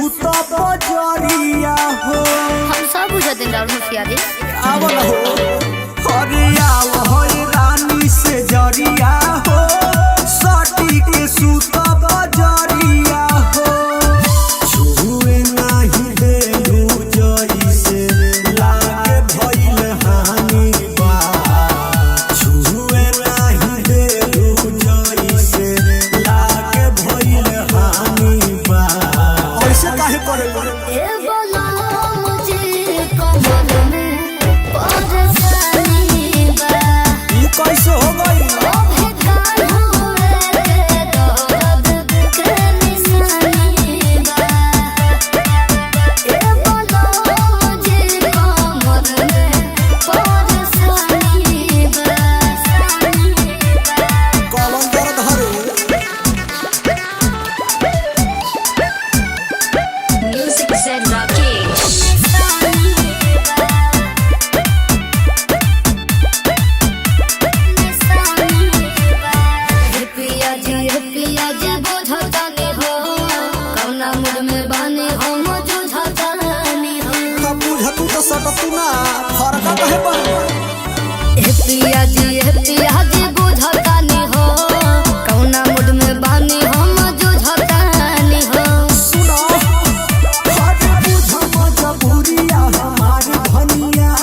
सूत बजरिया हो। हम सब बुझा दिन राउर होशियारी आवल हो हरिया हो रानी से जरिया हो सटी के सूत बजरिया हो। छुए नाही देलू जइसे लागे भइल हानि बा। छुए नाही देलू जइसे लागे भइल हानि बा। ऐसे काहे करे ए बोला मुझे कमर में परेशानी बा। ई कैसे हो गई? पिया जी बुझतानी हो कौना मूड में बानी हम जुझतानी हो। सुनो हर बुझ मजबूरिया हमारी धनिया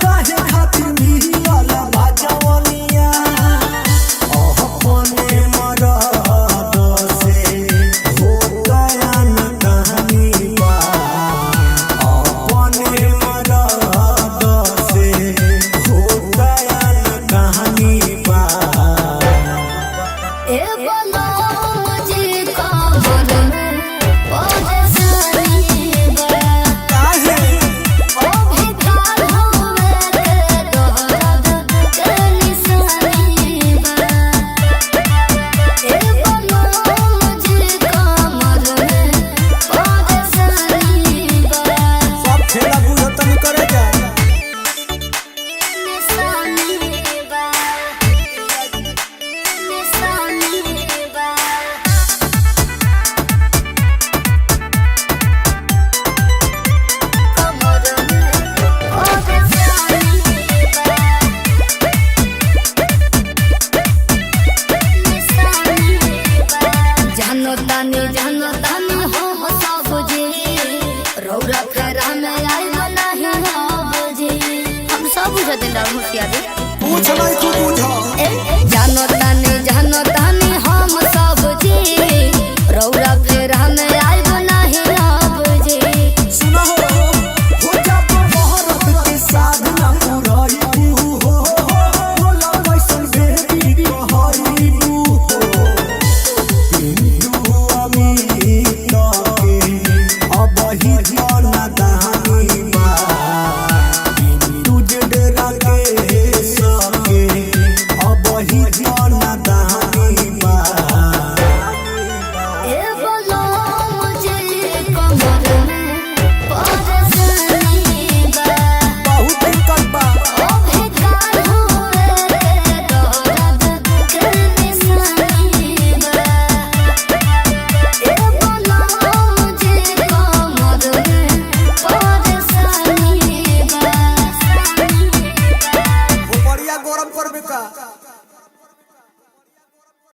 काहे खातिर मिलल बाजवनिया। अपने मरद से हो गया न कहानी बा। अपने मरद से हो गया न कहानी बा। ए बोलो मुझे कमर में परेशानी बा। काहे ओ भिखार होवे के दर्द के निशानी बा। ए बोलो मुझे कमर में परेशानी बा। सब खेला बुझतन करे जा। निशानी बा निशानी बा। कमर में परेशानी बा निशानी बा। जानो तानी हो सब जी रौरा फेरा में आई नहीं हो जी। हम सब बुझा दिन राउर होशियारी पूछ नहीं तू बुझ। जानो तानी